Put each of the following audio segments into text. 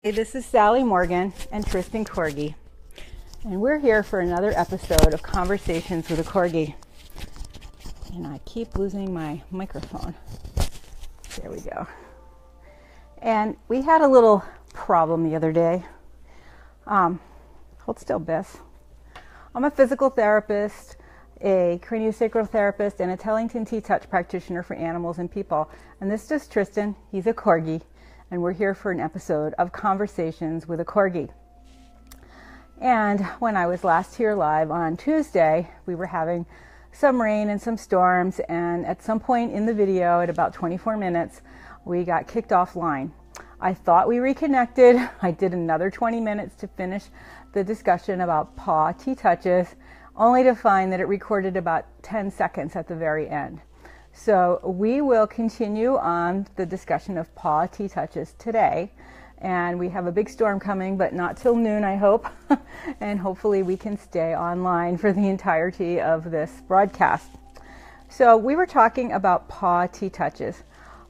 Hey, this is Sally Morgan and Tristan Corgi, and we're here for another episode of Conversations with a Corgi. And I keep losing my microphone. There we go. And we had a little problem the other day. Hold still, Biff. I'm a physical therapist, a craniosacral therapist, and a Tellington TTouch practitioner for animals and people. And this is Tristan. He's a Corgi. And we're here for an episode of Conversations with a Corgi. And when I was last here live on Tuesday, we were having some rain and some storms, and at some point in the video, at about 24 minutes, we got kicked offline. I thought we reconnected. I did another 20 minutes to finish the discussion about paw TTouches, only to find that it recorded about 10 seconds at the very end. So we will continue on the discussion of paw TTouches today, and we have a big storm coming, but not till noon, I hope, and hopefully we can stay online for the entirety of this broadcast. So we were talking about paw TTouches.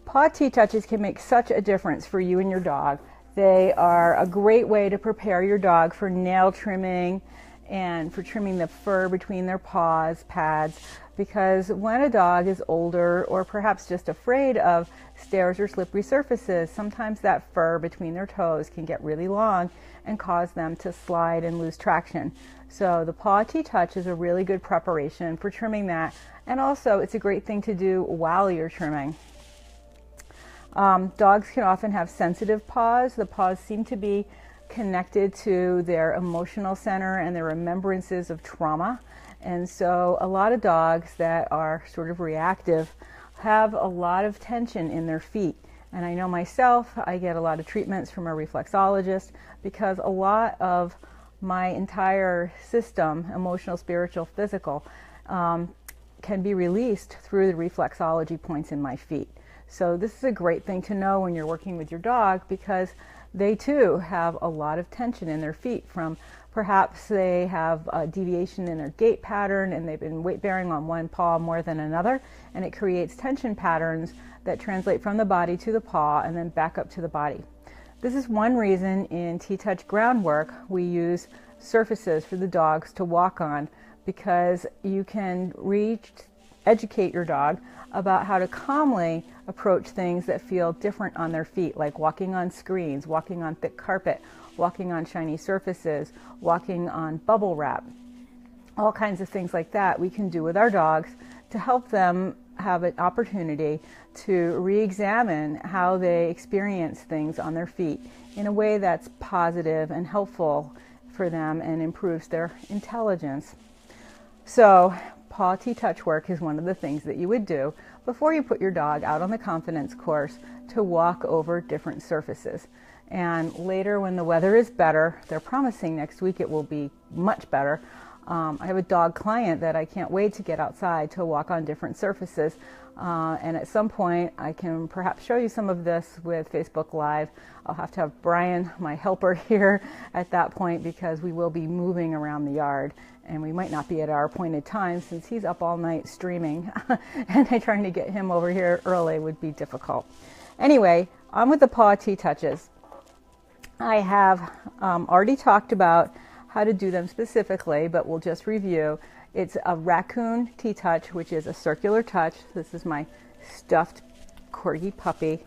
Paw TTouches can make such a difference for you and your dog. They are a great way to prepare your dog for nail trimming and for trimming the fur between their paws, pads, because when a dog is older or perhaps just afraid of stairs or slippery surfaces, sometimes that fur between their toes can get really long and cause them to slide and lose traction. So the paw TTouch is a really good preparation for trimming that, and also it's a great thing to do while you're trimming. Dogs can often have sensitive paws. The paws seem to be connected to their emotional center and their remembrances of trauma. And so a lot of dogs that are sort of reactive have a lot of tension in their feet. And I know myself, I get a lot of treatments from a reflexologist because a lot of my entire system, emotional, spiritual, physical, can be released through the reflexology points in my feet. So this is a great thing to know when you're working with your dog, because they too have a lot of tension in their feet from perhaps they have a deviation in their gait pattern and they've been weight bearing on one paw more than another, and it creates tension patterns that translate from the body to the paw and then back up to the body. This is one reason in TTouch groundwork we use surfaces for the dogs to walk on, because you can educate your dog about how to calmly approach things that feel different on their feet, like walking on screens, walking on thick carpet, walking on shiny surfaces, walking on bubble wrap. All kinds of things like that we can do with our dogs to help them have an opportunity to re-examine how they experience things on their feet in a way that's positive and helpful for them and improves their intelligence. So paw TTouch work is one of the things that you would do before you put your dog out on the confidence course to walk over different surfaces. And later, when the weather is better, they're promising next week it will be much better. I have a dog client that I can't wait to get outside to walk on different surfaces. And at some point, I can perhaps show you some of this with Facebook Live. I'll have to have Brian, my helper, here at that point, because we will be moving around the yard. And we might not be at our appointed time since he's up all night streaming. And trying to get him over here early would be difficult. Anyway, on with the paw TTouches. I have already talked about how to do them specifically, but we'll just review. It's a raccoon TTouch, which is a circular touch. This is my stuffed Corgi puppy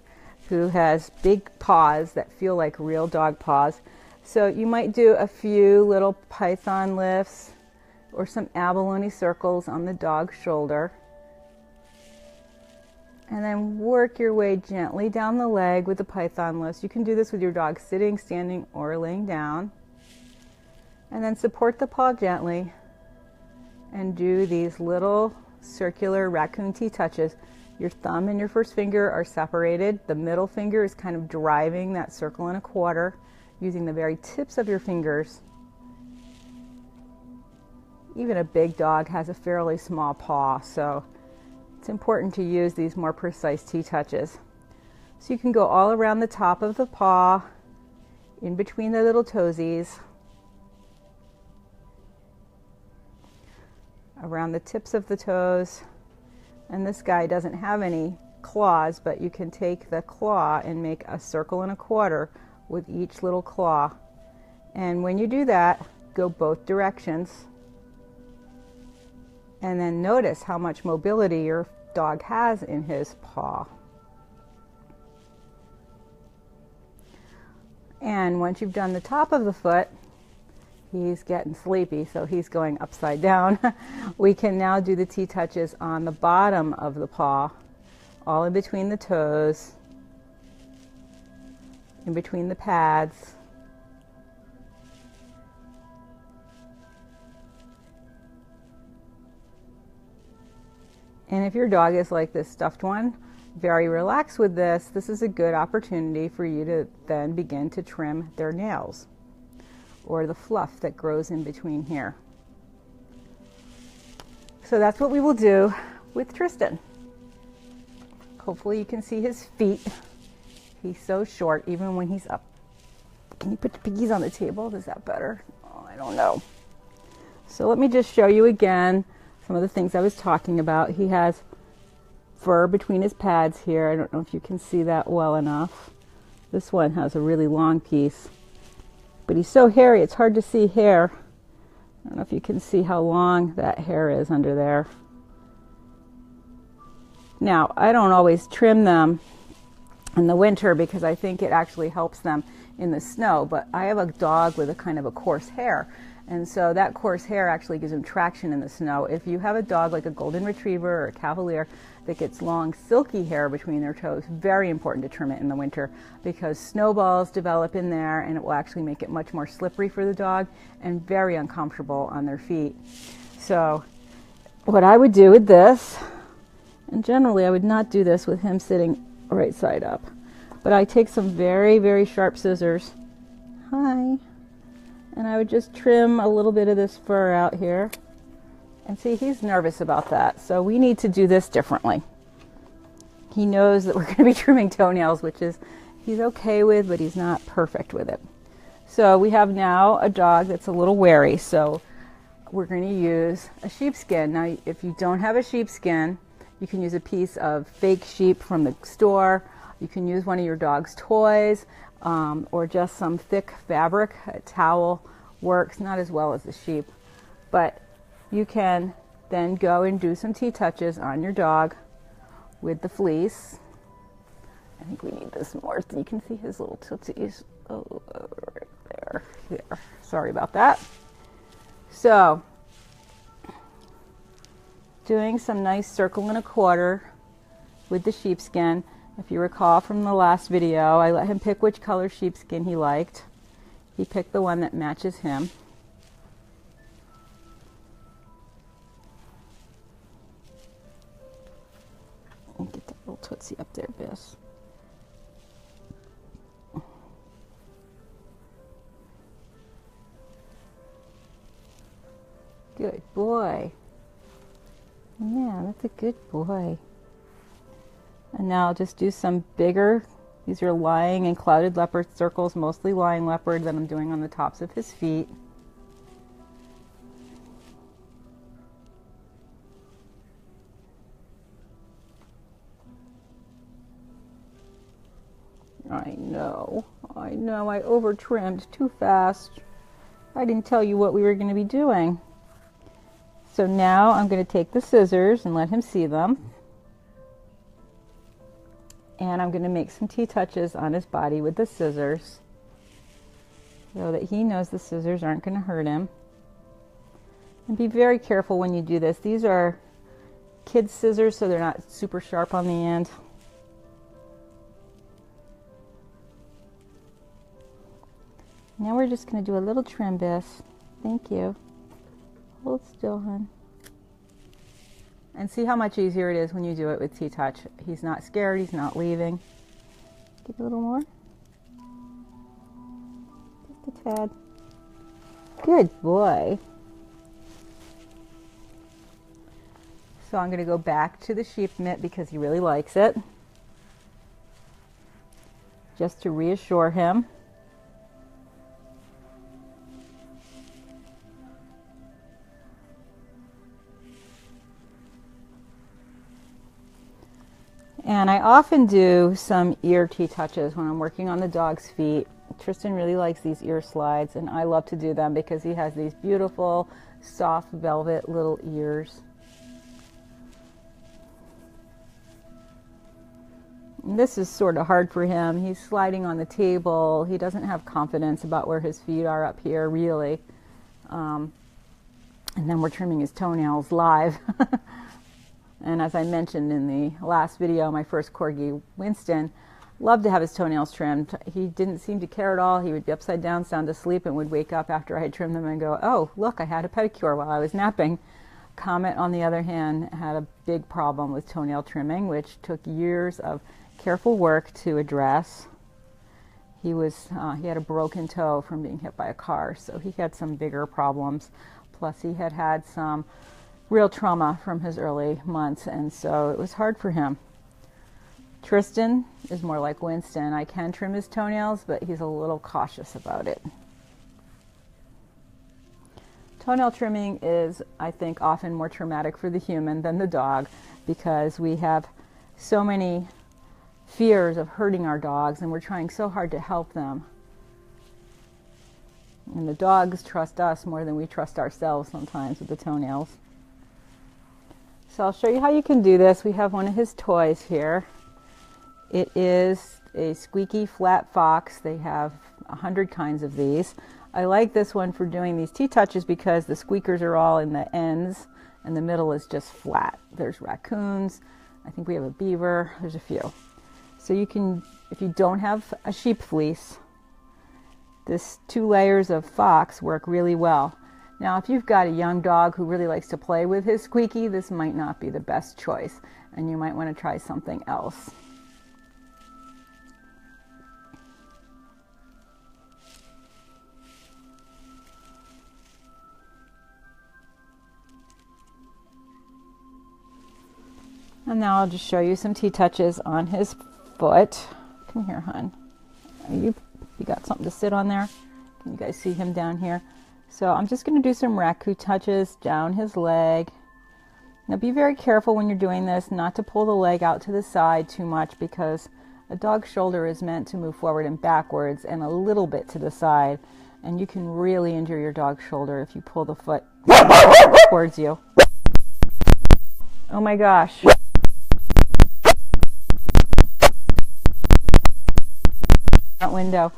who has big paws that feel like real dog paws. So you might do a few little python lifts or some abalone circles on the dog's shoulder. And then work your way gently down the leg with the python lifts. You can do this with your dog sitting, standing, or laying down. And then support the paw gently and do these little circular raccoon TTouches. Your thumb and your first finger are separated. The middle finger is kind of driving that circle and a quarter using the very tips of your fingers. Even a big dog has a fairly small paw, so it's important to use these more precise TTouches. So you can go all around the top of the paw, in between the little toesies, around the tips of the toes. And this guy doesn't have any claws, but you can take the claw and make a circle and a quarter with each little claw. And when you do that, go both directions. And then notice how much mobility your dog has in his paw. And once you've done the top of the foot, he's getting sleepy, so he's going upside down. We can now do the TTouches on the bottom of the paw, all in between the toes, in between the pads. And if your dog is like this stuffed one, very relaxed with this, this is a good opportunity for you to then begin to trim their nails or the fluff that grows in between here. So that's what we will do with Tristan. Hopefully you can see his feet. He's so short even when he's up. Can you put the piggies on the table? Is that better? Oh, I don't know. So let me just show you again some of the things I was talking about. He has fur between his pads here. I don't know if you can see that well enough. This one has a really long piece, but he's so hairy it's hard to see hair. I don't know if you can see how long that hair is under there. Now, I don't always trim them in the winter because I think it actually helps them in the snow, but I have a dog with a kind of a coarse hair, and so that coarse hair actually gives him traction in the snow. If you have a dog like a golden retriever or a cavalier that gets long silky hair between their toes, very important to trim it in the winter because snowballs develop in there and it will actually make it much more slippery for the dog and very uncomfortable on their feet. So what I would do with this, and generally I would not do this with him sitting right side up, but I take some very, very sharp scissors. Hi. And I would just trim a little bit of this fur out here. And see, he's nervous about that. So we need to do this differently. He knows that we're going to be trimming toenails, which is he's okay with, but he's not perfect with it. So we have now a dog that's a little wary. So we're going to use a sheepskin. Now, if you don't have a sheepskin, you can use a piece of fake sheep from the store. You can use one of your dog's toys, or just some thick fabric. A towel works, not as well as the sheep, but you can then go and do some TTouches on your dog with the fleece. I think we need this more so you can see his little tootsies. Oh, right there. There. Sorry about that. So, doing some nice 1 1/4 with the sheepskin. If you recall from the last video, I let him pick which color sheepskin he liked. He picked the one that matches him. And get that little tootsie up there, Biss. Good boy. Yeah, that's a good boy. And now I'll just do some bigger, these are lying and clouded leopard circles, mostly lying leopard that I'm doing on the tops of his feet. I know, I over trimmed too fast. I didn't tell you what we were going to be doing. So now I'm going to take the scissors and let him see them. And I'm going to make some TTouches on his body with the scissors so that he knows the scissors aren't going to hurt him. And be very careful when you do this. These are kids' scissors, so they're not super sharp on the end. Now we're just going to do a little trim, Biss. Thank you. Hold still, hon. And see how much easier it is when you do it with TTouch. He's not scared, he's not leaving. Give a little more. Just a tad. Good boy. So I'm going to go back to the sheep mitt because he really likes it. Just to reassure him. And I often do some ear TTouches when I'm working on the dog's feet Tristan really likes these ear slides, and I love to do them because he has these beautiful, soft velvet little ears. And this is sort of hard for him. He's sliding on the table. He doesn't have confidence about where his feet are up here, really. And then we're trimming his toenails live. And as I mentioned in the last video, my first Corgi, Winston, loved to have his toenails trimmed. He didn't seem to care at all. He would be upside down, sound asleep, and would wake up after I had trimmed them and go, oh, look, I had a pedicure while I was napping. Comet, on the other hand, had a big problem with toenail trimming, which took years of careful work to address. He had a broken toe from being hit by a car, so he had some bigger problems. Plus, he had had some real trauma from his early months, and so it was hard for him. Tristan is more like Winston. I can trim his toenails, but he's a little cautious about it. Toenail trimming is, I think, often more traumatic for the human than the dog because we have so many fears of hurting our dogs, and we're trying so hard to help them. And the dogs trust us more than we trust ourselves sometimes with the toenails. So I'll show you how you can do this. We have one of his toys here. It is a squeaky flat fox. They have 100 kinds of these. I like this one for doing these TTouches because the squeakers are all in the ends and the middle is just flat. There's raccoons. I think we have a beaver. There's a few. So you can, if you don't have a sheep fleece, this 2 layers of fox work really well. Now, if you've got a young dog who really likes to play with his squeaky, this might not be the best choice, and you might want to try something else. And now I'll just show you some TTouches on his foot. Come here, hon. You got something to sit on there? Can you guys see him down here? So I'm just going to do some raccoon touches down his leg. Now be very careful when you're doing this not to pull the leg out to the side too much because a dog's shoulder is meant to move forward and backwards and a little bit to the side. And you can really injure your dog's shoulder if you pull the foot towards you. Oh my gosh. Front window.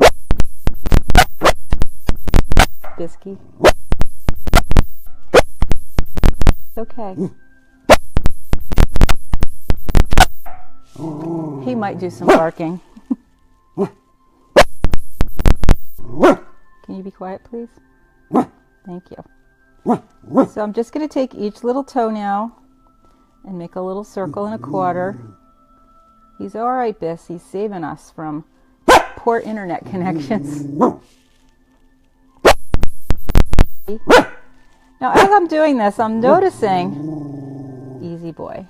Bisky. It's okay. He might do some barking. Can you be quiet, please? Thank you. So I'm just going to take each little toenail and make a little circle and a quarter. He's all right, Biss. He's saving us from poor internet connections. Now, as I'm doing this, I'm noticing, easy boy,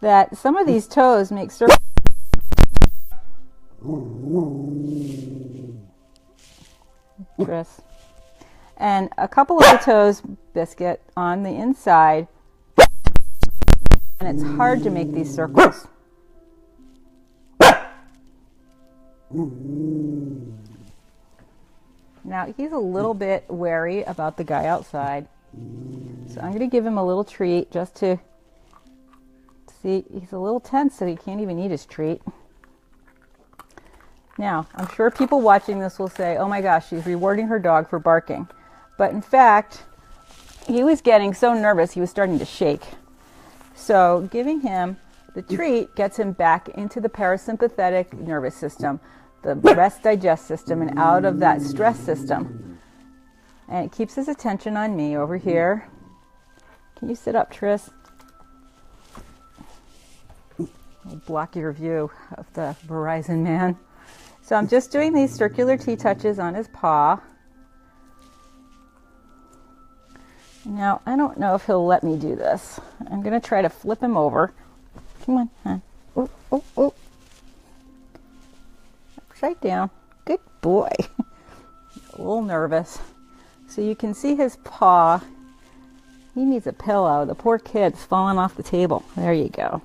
that some of these toes make circles. Tris. And a couple of the toes, Biscuit, on the inside, and it's hard to make these circles. Now, he's a little bit wary about the guy outside, so I'm going to give him a little treat just to see. He's a little tense, so he can't even eat his treat. Now, I'm sure people watching this will say, oh my gosh, she's rewarding her dog for barking. But in fact, he was getting so nervous, he was starting to shake. So giving him the treat gets him back into the parasympathetic nervous system, the rest digest system, and out of that stress system. And it keeps his attention on me over here. Can you sit up, Tris? I'll block your view of the Verizon man. So I'm just doing these circular TTouches on his paw. Now, I don't know if he'll let me do this. I'm going to try to flip him over. Come on, huh? Oh, oh, oh. Upside down. Good boy. A little nervous. So you can see his paw. He needs a pillow. The poor kid's falling off the table. There you go.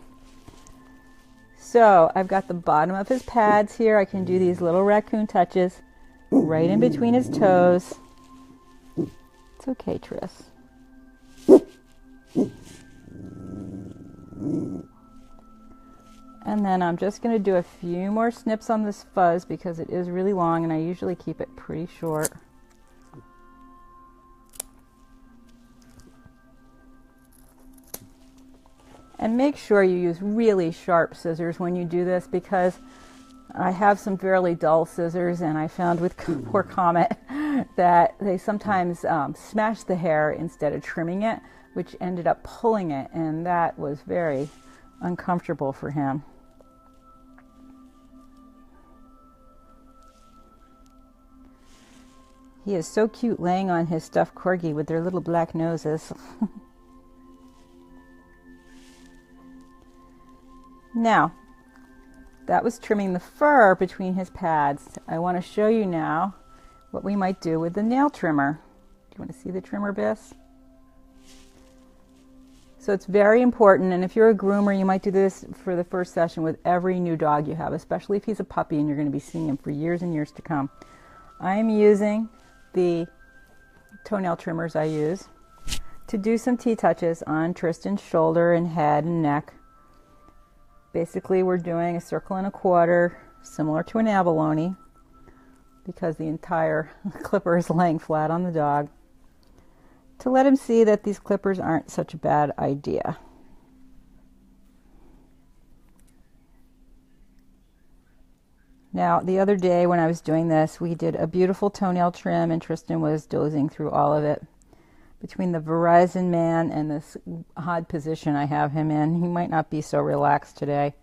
So I've got the bottom of his pads here. I can do these little raccoon touches right in between his toes. It's okay, Tris. And then I'm just going to do a few more snips on this fuzz because it is really long and I usually keep it pretty short. And make sure you use really sharp scissors when you do this, because I have some fairly dull scissors, and I found with poor Comet that they sometimes smash the hair instead of trimming it, which ended up pulling it, and that was very uncomfortable for him. He is so cute laying on his stuffed corgi with their little black noses. Now, that was trimming the fur between his pads. I want to show you now what we might do with the nail trimmer. Do you want to see the trimmer, Biss? So it's very important, and if you're a groomer, you might do this for the first session with every new dog you have, especially if he's a puppy and you're going to be seeing him for years and years to come. I'm using the toenail trimmers I use to do some T-touches on Tristan's shoulder and head and neck. Basically, we're doing a circle and a quarter, similar to an abalone, because the entire clipper is laying flat on the dog, to let him see that these clippers aren't such a bad idea. Now, the other day when I was doing this, we did a beautiful toenail trim, and Tristan was dozing through all of it. Between the Verizon man and this odd position I have him in, he might not be so relaxed today.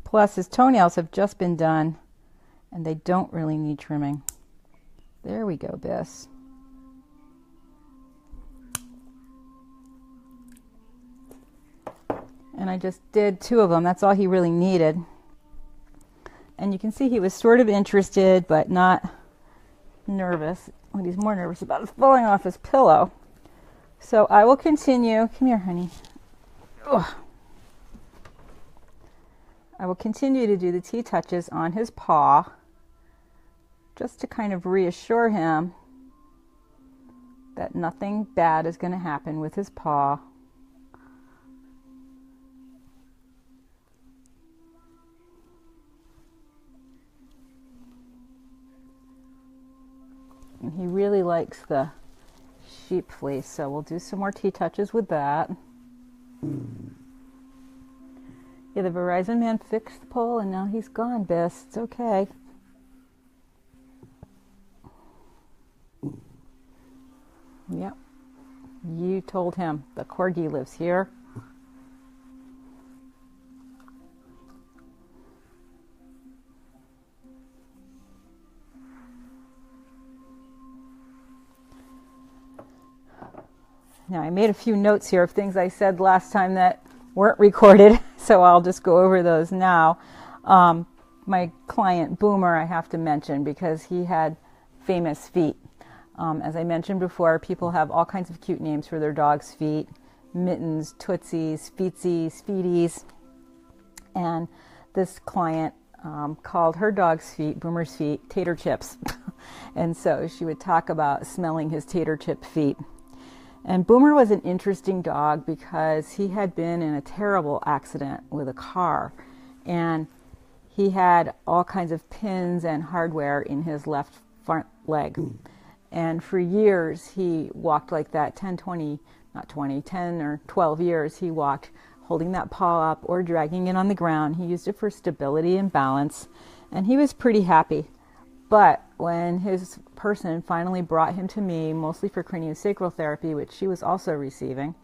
Plus, his toenails have just been done, and they don't really need trimming. There we go, Biss. And I just did 2 of them. That's all he really needed. And you can see he was sort of interested, but not nervous. What he's more nervous about is falling off his pillow. So I will continue. Come here, honey. Ugh. I will continue to do the T-touches on his paw, just to kind of reassure him that nothing bad is going to happen with his paw. And he really likes the sheep fleece, so we'll do some more T-touches with that. Yeah, the Verizon man fixed the pole and now he's gone, Biss. It's okay. Yep. You told him the corgi lives here. Now, I made a few notes here of things I said last time that weren't recorded, so I'll just go over those now. My client, Boomer, I have to mention because he had famous feet. As I mentioned before, people have all kinds of cute names for their dog's feet. Mittens, Tootsies, Feetsies, Feeties. And this client called her dog's feet, Boomer's feet, tater chips. And so she would talk about smelling his tater chip feet. And Boomer was an interesting dog because he had been in a terrible accident with a car, and he had all kinds of pins and hardware in his left front leg. And for years he walked like that, 10 or 12 years he walked holding that paw up or dragging it on the ground. He used it for stability and balance, and he was pretty happy. But when his person finally brought him to me, mostly for craniosacral therapy, which she was also receiving,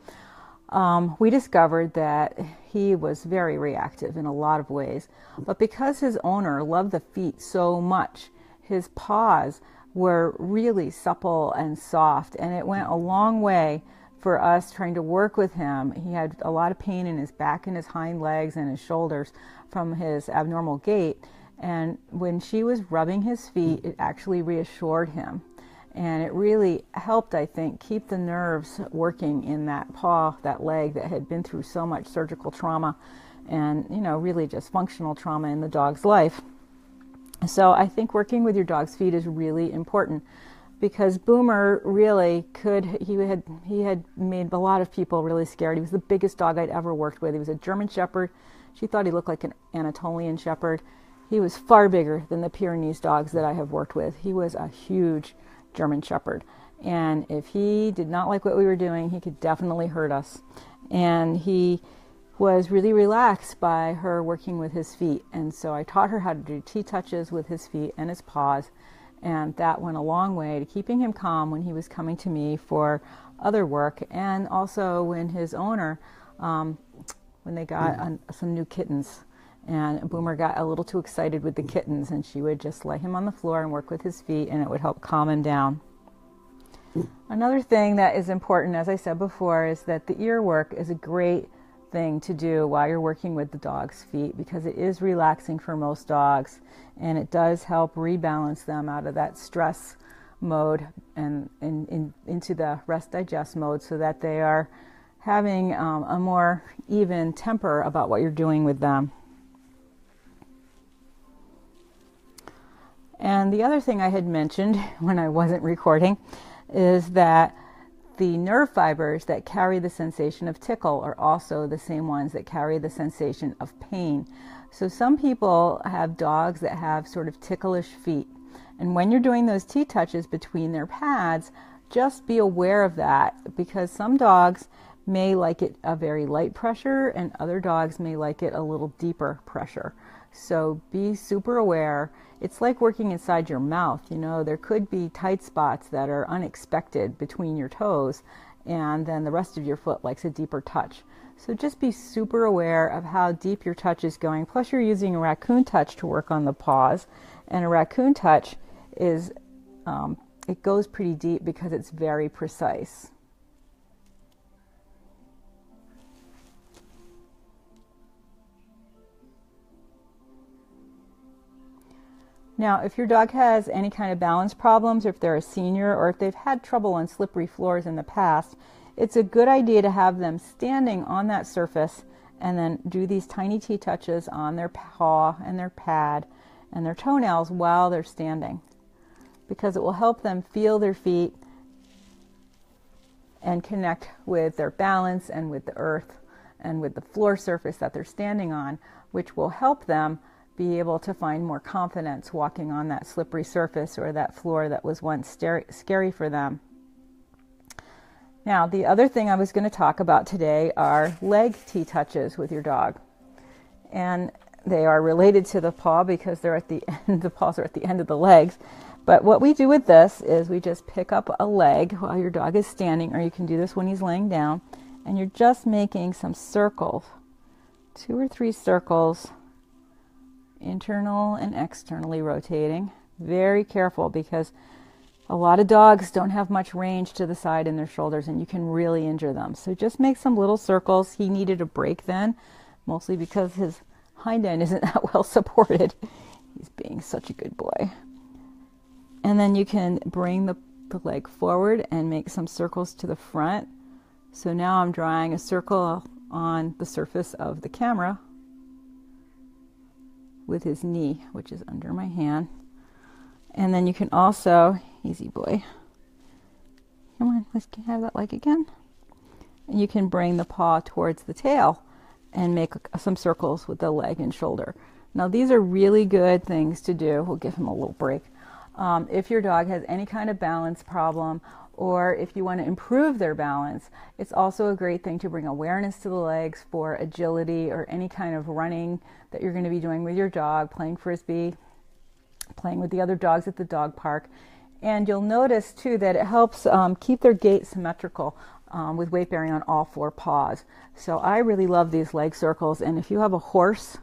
we discovered that he was very reactive in a lot of ways. But because his owner loved the feet so much, his paws were really supple and soft, and it went a long way for us trying to work with him. He had a lot of pain in his back and his hind legs and his shoulders from his abnormal gait. And when she was rubbing his feet, it actually reassured him. And it really helped, I think, keep the nerves working in that paw, that leg that had been through so much surgical trauma. and, you know, really just functional trauma in the dog's life. So I think working with your dog's feet is really important, because Boomer really he had made a lot of people really scared. He was the biggest dog I'd ever worked with. He was a German Shepherd. She thought he looked like an Anatolian Shepherd. He was far bigger than the Pyrenees dogs that I have worked with. He was a huge German Shepherd. And if he did not like what we were doing, he could definitely hurt us. And he was really relaxed by her working with his feet. And so I taught her how to do TTouches with his feet and his paws. And that went a long way to keeping him calm when he was coming to me for other work. And also when his owner, when they got some new kittens, and Boomer got a little too excited with the kittens, and she would just lay him on the floor and work with his feet, and it would help calm him down. Another thing that is important, as I said before, is that the ear work is a great thing to do while you're working with the dog's feet, because it is relaxing for most dogs, and it does help rebalance them out of that stress mode and into the rest digest mode, so that they are having a more even temper about what you're doing with them. And the other thing I had mentioned when I wasn't recording is that the nerve fibers that carry the sensation of tickle are also the same ones that carry the sensation of pain. So some people have dogs that have sort of ticklish feet. And when you're doing those TTouches between their pads, just be aware of that, because some dogs may like it a very light pressure and other dogs may like it a little deeper pressure. So be super aware. It's like working inside your mouth. You know, there could be tight spots that are unexpected between your toes, and then the rest of your foot likes a deeper touch. So just be super aware of how deep your touch is going. Plus you're using a raccoon touch to work on the paws, and a raccoon touch is, it goes pretty deep because it's very precise. Now, if your dog has any kind of balance problems, or if they're a senior, or if they've had trouble on slippery floors in the past, it's a good idea to have them standing on that surface and then do these tiny TTouches on their paw and their pad and their toenails while they're standing, because it will help them feel their feet and connect with their balance and with the earth and with the floor surface that they're standing on, which will help them be able to find more confidence walking on that slippery surface or that floor that was once scary for them. Now, the other thing I was going to talk about today are leg TTouches with your dog. And they are related to the paw because they're at the end, the paws are at the end of the legs. But what we do with this is we just pick up a leg while your dog is standing, or you can do this when he's laying down, and you're just making some circles, 2 or 3 circles, internal and externally rotating. Very careful, because a lot of dogs don't have much range to the side in their shoulders, and you can really injure them. So just make some little circles. He needed a break then, mostly because his hind end isn't that well supported. He's being such a good boy. And then you can bring the leg forward and make some circles to the front. So now I'm drawing a circle on the surface of the camera with his knee, which is under my hand. And then you can also, easy boy, come on, let's have that leg again. And you can bring the paw towards the tail and make some circles with the leg and shoulder. Now these are really good things to do. We'll give him a little break. If your dog has any kind of balance problem, or if you want to improve their balance, it's also a great thing to bring awareness to the legs for agility or any kind of running that you're going to be doing with your dog, playing frisbee, playing with the other dogs at the dog park. And you'll notice too that it helps keep their gait symmetrical with weight bearing on all 4 paws. So I really love these leg circles. And if you have a horse,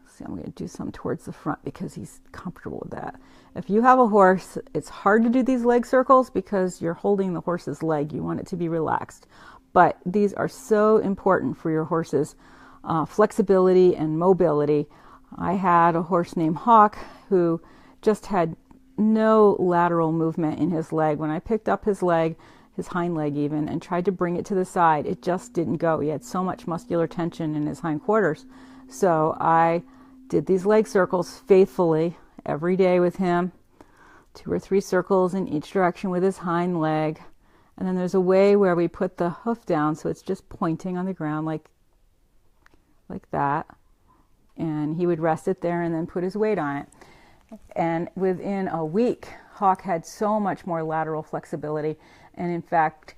see, I'm going to do some towards the front because he's comfortable with that. If you have a horse, it's hard to do these leg circles because you're holding the horse's leg. You want it to be relaxed. But these are so important for your horse's flexibility and mobility. I had a horse named Hawk who just had no lateral movement in his leg. When I picked up his leg his hind leg even, and tried to bring it to the side. It just didn't go. He had so much muscular tension in his hindquarters. So I did these leg circles faithfully every day with him, 2 or 3 circles in each direction with his hind leg. And then there's a way where we put the hoof down so it's just pointing on the ground like that. And he would rest it there and then put his weight on it. And within a week, Hawk had so much more lateral flexibility. And in fact,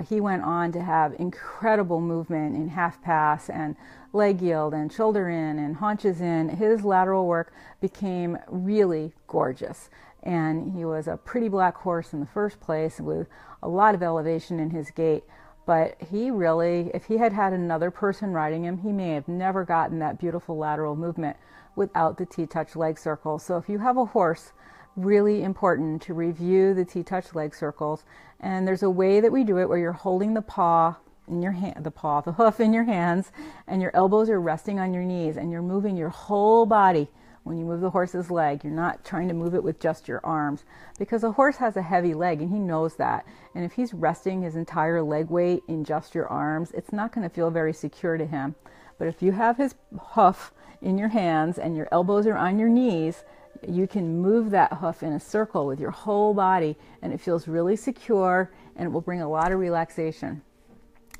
he went on to have incredible movement in half pass and leg yield and shoulder in and haunches in. His lateral work became really gorgeous. And he was a pretty black horse in the first place with a lot of elevation in his gait. But he really, if he had had another person riding him, he may have never gotten that beautiful lateral movement without the TTouch leg circles. So if you have a horse, really important to review the TTouch leg circles. And there's a way that we do it where you're holding the paw in your hand, the hoof in your hands, and your elbows are resting on your knees, and you're moving your whole body. When you move the horse's leg, you're not trying to move it with just your arms, because a horse has a heavy leg and he knows that. And if he's resting his entire leg weight in just your arms, it's not going to feel very secure to him. But if you have his hoof in your hands and your elbows are on your knees, you can move that hoof in a circle with your whole body, and it feels really secure, and it will bring a lot of relaxation.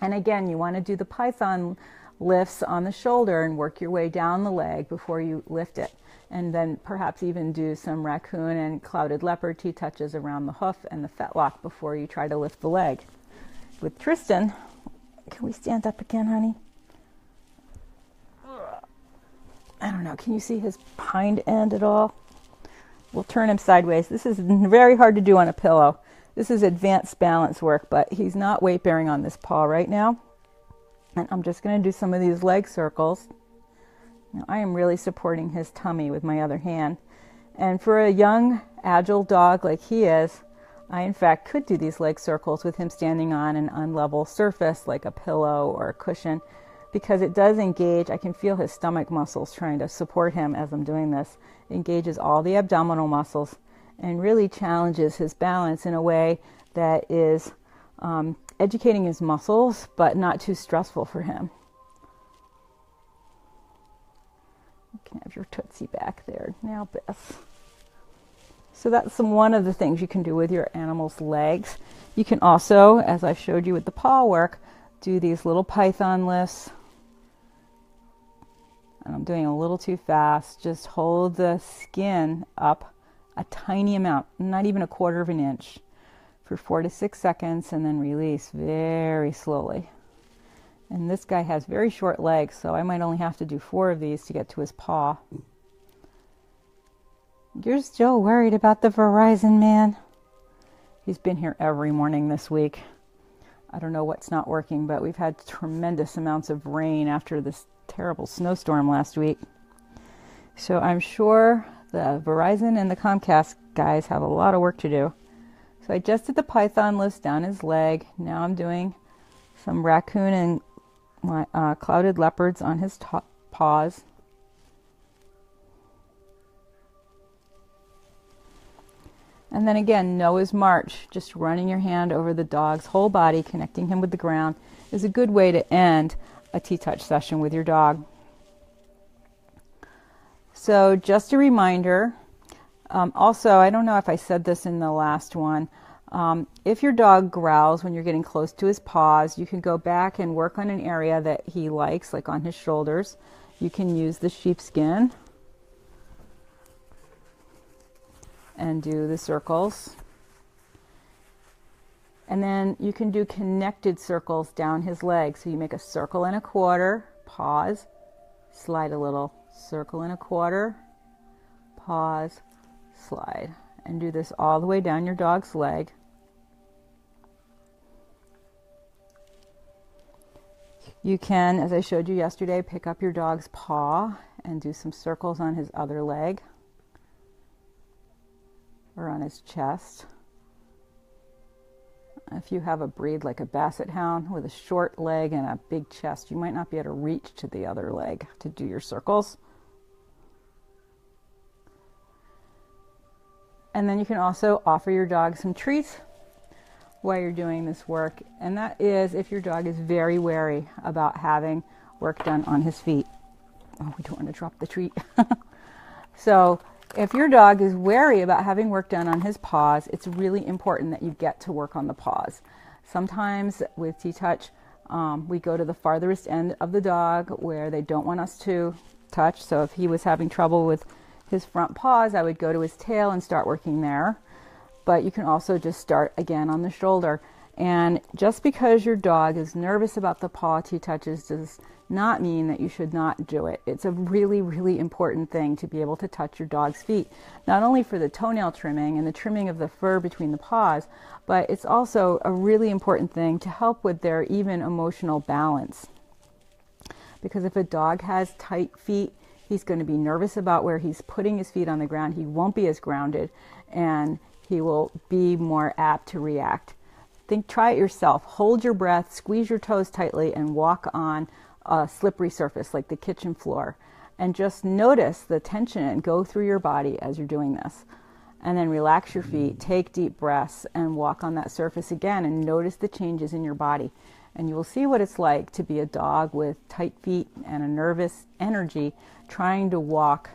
And again, you want to do the python lifts on the shoulder and work your way down the leg before you lift it. And then perhaps even do some raccoon and clouded leopard TTouches around the hoof and the fetlock before you try to lift the leg. With Tristan, can we stand up again, honey? I don't know, can you see his hind end at all? We'll turn him sideways. This is very hard to do on a pillow. This is advanced balance work, but he's not weight bearing on this paw right now. And I'm just going to do some of these leg circles. Now, I am really supporting his tummy with my other hand. And for a young, agile dog like he is, I in fact could do these leg circles with him standing on an unlevel surface like a pillow or a cushion, because it does engage. I can feel his stomach muscles trying to support him as I'm doing this. It engages all the abdominal muscles and really challenges his balance in a way that is educating his muscles, but not too stressful for him. You can have your Tootsie back there now, Bess. So that's one of the things you can do with your animal's legs. You can also, as I showed you with the paw work, do these little python lifts. And I'm doing a little too fast. Just hold the skin up a tiny amount, not even 1/4 of an inch, for 4 to 6 seconds, and then release very slowly. And this guy has very short legs, so I might only have to do 4 of these to get to his paw. You're still worried about the Verizon man? He's been here every morning this week. I don't know what's not working, but we've had tremendous amounts of rain after this terrible snowstorm last week. So I'm sure the Verizon and the Comcast guys have a lot of work to do. So I just did the python lifts down his leg. Now I'm doing some raccoon and clouded leopards on his paws. And then again, Noah's March, just running your hand over the dog's whole body, connecting him with the ground, is a good way to end a TTouch session with your dog. So just a reminder, also, I don't know if I said this in the last one, if your dog growls when you're getting close to his paws, you can go back and work on an area that he likes, like on his shoulders. You can use the sheepskin and do the circles. And then you can do connected circles down his legs. So you make a circle and a quarter, pause, slide a little, circle and a quarter, pause, slide. And do this all the way down your dog's leg. You can, as I showed you yesterday, pick up your dog's paw and do some circles on his other leg or on his chest. If you have a breed like a Basset Hound with a short leg and a big chest, you might not be able to reach to the other leg to do your circles. And then you can also offer your dog some treats. why you're doing this work, and that is if your dog is very wary about having work done on his feet. Oh, we don't want to drop the treat. So if your dog is wary about having work done on his paws, it's really important that you get to work on the paws. Sometimes with TTouch, we go to the farthest end of the dog where they don't want us to touch. So if he was having trouble with his front paws, I would go to his tail and start working there. But you can also just start again on the shoulder. And just because your dog is nervous about the paw TTouches does not mean that you should not do it. It's a really, really important thing to be able to touch your dog's feet, not only for the toenail trimming and the trimming of the fur between the paws, but it's also a really important thing to help with their even emotional balance. Because if a dog has tight feet, he's going to be nervous about where he's putting his feet on the ground. He won't be as grounded, and he will be more apt to react. Try it yourself. Hold your breath, squeeze your toes tightly, and walk on a slippery surface like the kitchen floor. And just notice the tension go through your body as you're doing this. And then relax your feet, take deep breaths, and walk on that surface again, and notice the changes in your body. And you will see what it's like to be a dog with tight feet and a nervous energy trying to walk,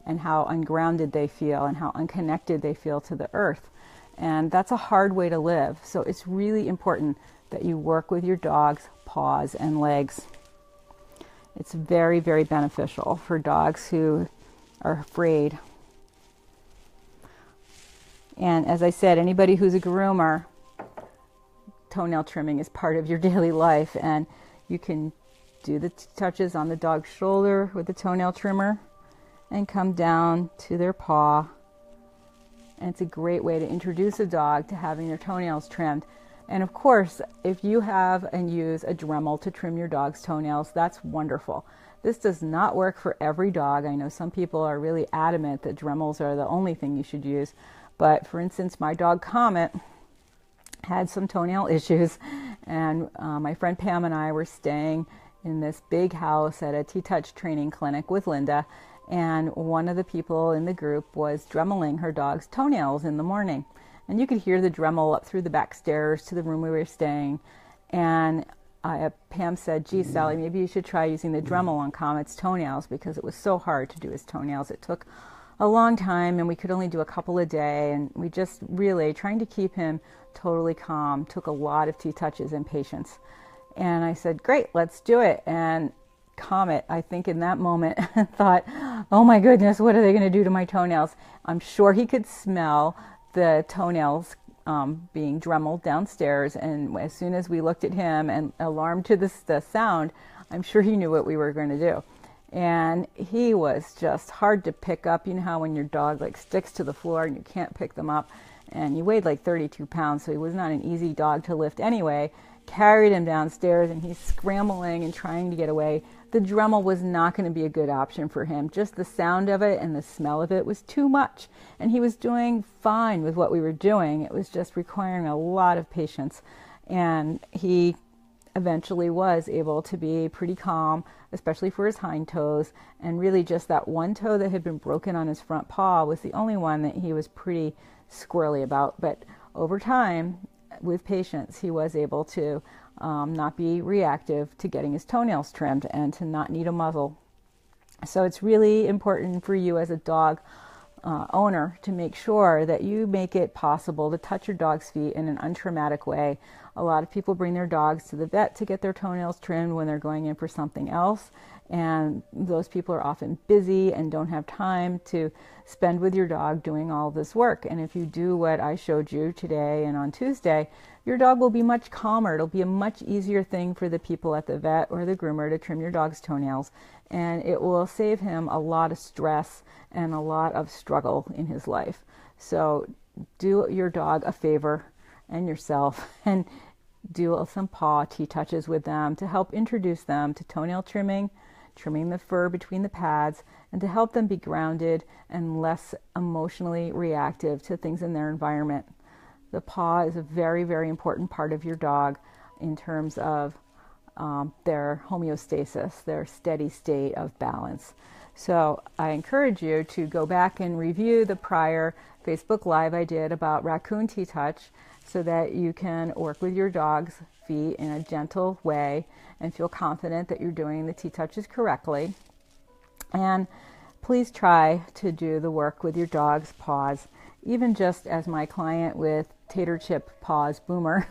and how ungrounded they feel and how unconnected they feel to the earth. And that's a hard way to live. So it's really important that you work with your dog's paws and legs. It's very, very beneficial for dogs who are afraid. And as I said, anybody who's a groomer, toenail trimming is part of your daily life, and you can do the touches on the dog's shoulder with the toenail trimmer and come down to their paw. And it's a great way to introduce a dog to having their toenails trimmed. And of course, if you have and use a Dremel to trim your dog's toenails, that's wonderful. This does not work for every dog. I know some people are really adamant that Dremels are the only thing you should use. But for instance, my dog Comet had some toenail issues, and my friend Pam and I were staying in this big house at a TTouch training clinic with Linda, and one of the people in the group was dremeling her dog's toenails in the morning. And you could hear the Dremel up through the back stairs to the room we were staying. And Pam said, "Gee, Sally, maybe you should try using the Dremel on Comet's toenails," because it was so hard to do his toenails. It took a long time, and we could only do a couple a day. And we just really, trying to keep him totally calm, took a lot of TTouches and patience. And I said, "Great, let's do it." And Comet, I think in that moment, thought, "Oh my goodness, what are they going to do to my toenails?" I'm sure he could smell the toenails being dremeled downstairs, and as soon as we looked at him and alarmed to the sound, I'm sure he knew what we were going to do. And he was just hard to pick up. You know how when your dog like sticks to the floor and you can't pick them up, and he weighed like 32 pounds, so he was not an easy dog to lift anyway. Carried him downstairs, and he's scrambling and trying to get away. The Dremel was not going to be a good option for him. Just the sound of it and the smell of it was too much. And he was doing fine with what we were doing. It was just requiring a lot of patience. And he eventually was able to be pretty calm, especially for his hind toes. And really just that one toe that had been broken on his front paw was the only one that he was pretty squirrely about. But over time, with patience, he was able to not be reactive to getting his toenails trimmed and to not need a muzzle. So it's really important for you as a dog owner to make sure that you make it possible to touch your dog's feet in an untraumatic way. A lot of people bring their dogs to the vet to get their toenails trimmed when they're going in for something else, and those people are often busy and don't have time to spend with your dog doing all this work. And if you do what I showed you today and on Tuesday, your dog will be much calmer. It'll be a much easier thing for the people at the vet or the groomer to trim your dog's toenails, and it will save him a lot of stress and a lot of struggle in his life. So do your dog a favor and yourself and do some paw TTouches with them to help introduce them to toenail trimming, trimming the fur between the pads, and to help them be grounded and less emotionally reactive to things in their environment. The paw is a very, very important part of your dog in terms of their homeostasis, their steady state of balance. So I encourage you to go back and review the prior Facebook Live I did about raccoon TTouch, so that you can work with your dog's feet in a gentle way and feel confident that you're doing the TTouches correctly. And please try to do the work with your dog's paws, even just as my client with Tater Chip Paws, Boomer,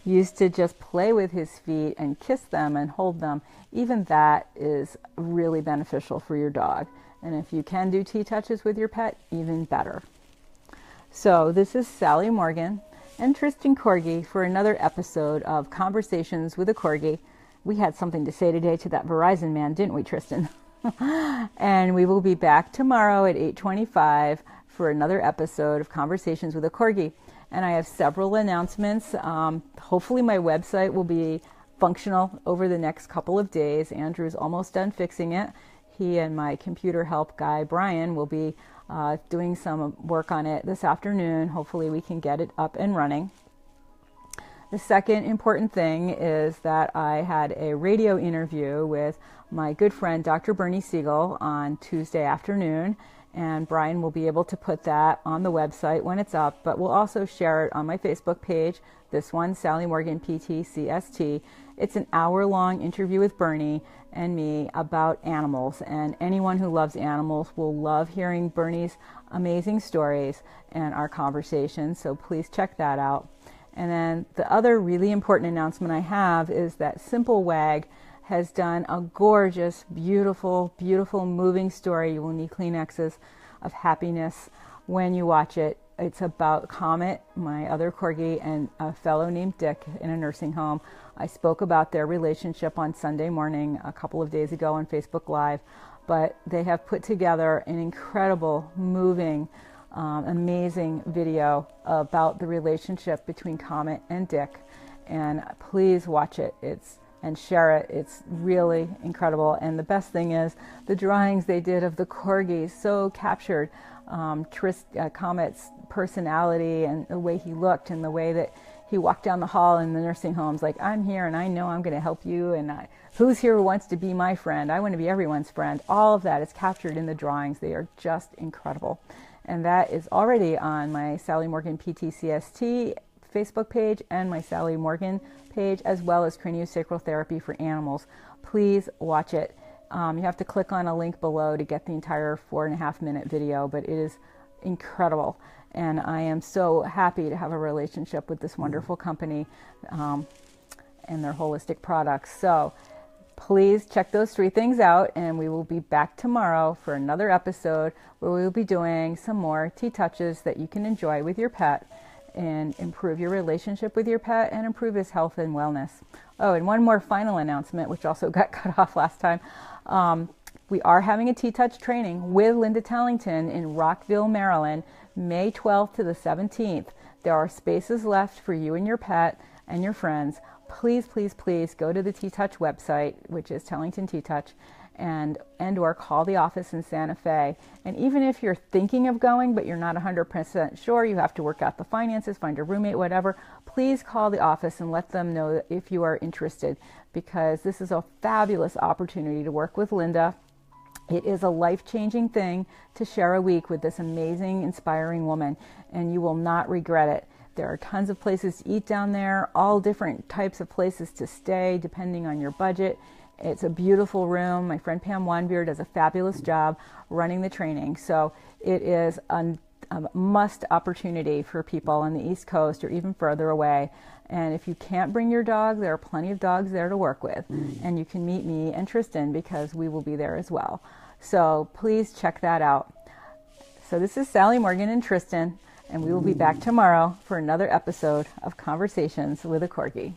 used to just play with his feet and kiss them and hold them. Even that is really beneficial for your dog. And if you can do TTouches with your pet, even better. So this is Sally Morgan and Tristan Corgi for another episode of Conversations with a Corgi. We had something to say today to that Verizon man, didn't we, Tristan? And we will be back tomorrow at 8:25 for another episode of Conversations with a Corgi. And I have several announcements. Hopefully my website will be functional over the next couple of days. Andrew's almost done fixing it. He and my computer help guy, Brian, will be doing some work on it this afternoon. Hopefully we can get it up and running. The second important thing is that I had a radio interview with my good friend, Dr. Bernie Siegel, on Tuesday afternoon. And Brian will be able to put that on the website when it's up, but we'll also share it on my Facebook page, this one, Sally Morgan PT CST. It's an hour-long interview with Bernie and me about animals, and anyone who loves animals will love hearing Bernie's amazing stories and our conversations, so please check that out. And then the other really important announcement I have is that Simple Wag has done a gorgeous, beautiful, beautiful, moving story. You will need Kleenexes of happiness when you watch it. It's about Comet, my other Corgi, and a fellow named Dick in a nursing home. I spoke about their relationship on Sunday morning a couple of days ago on Facebook Live, but they have put together an incredible, moving, amazing video about the relationship between Comet and Dick. And please watch it. And share it. It's really incredible. And the best thing is the drawings they did of the Corgis so captured Comet's personality and the way he looked and the way that he walked down the hall in the nursing homes like, I'm here and I know I'm going to help you, and who's here who wants to be my friend? I want to be everyone's friend. All of that is captured in the drawings. They are just incredible. And that is already on my Sally Morgan PT CST Facebook page and my Sally Morgan page, as well as Craniosacral Therapy for Animals. Please watch it. You have to click on a link below to get the entire 4.5-minute video, but it is incredible. And I am so happy to have a relationship with this wonderful company and their holistic products. So please check those 3 things out, and we will be back tomorrow for another episode where we will be doing some more TTouches that you can enjoy with your pet and improve your relationship with your pet and improve his health and wellness. Oh, and one more final announcement, which also got cut off last time. We are having a TTouch training with Linda Tellington in Rockville, Maryland, May 12th to the 17th. There are spaces left for you and your pet and your friends. Please, please, please go to the TTouch website, which is Tellington TTouch, and or call the office in Santa Fe. And even if you're thinking of going but you're not 100% sure, you have to work out the finances, find a roommate, whatever, please call the office and let them know if you are interested, because this is a fabulous opportunity to work with Linda. It is a life-changing thing to share a week with this amazing, inspiring woman, and you will not regret it. There are tons of places to eat down there, all different types of places to stay depending on your budget. It's a beautiful room. My friend Pam Wanbeer does a fabulous job running the training. So it is a must opportunity for people on the East Coast or even further away. And if you can't bring your dog, there are plenty of dogs there to work with. And you can meet me and Tristan because we will be there as well. So please check that out. So this is Sally Morgan and Tristan, and we will be back tomorrow for another episode of Conversations with a Corgi.